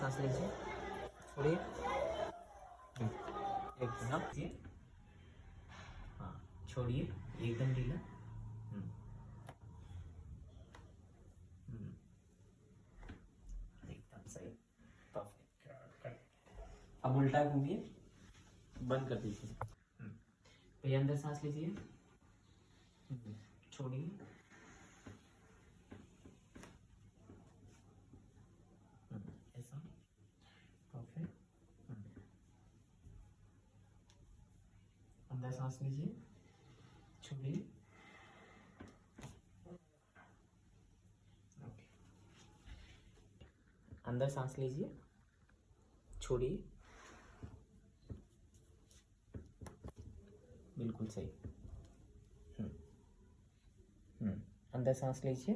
सांस लीजिए, छोड़िए। एकदम हाँ, हाँ छोड़िए, एकदम ढीला। हम्म, हम्म, एकदम सही, परफेक्ट। अब उल्टा घूमिए, बंद कर दीजिए। भैया अंदर सांस लीजिए, छोड़िए। ऐसा, परफेक्ट। अंदर सांस लीजिए, छोड़िए। ओके, अंदर सांस लीजिए, छोड़िए। बिल्कुल सही। हम्म, अंदर सांस लीजिए,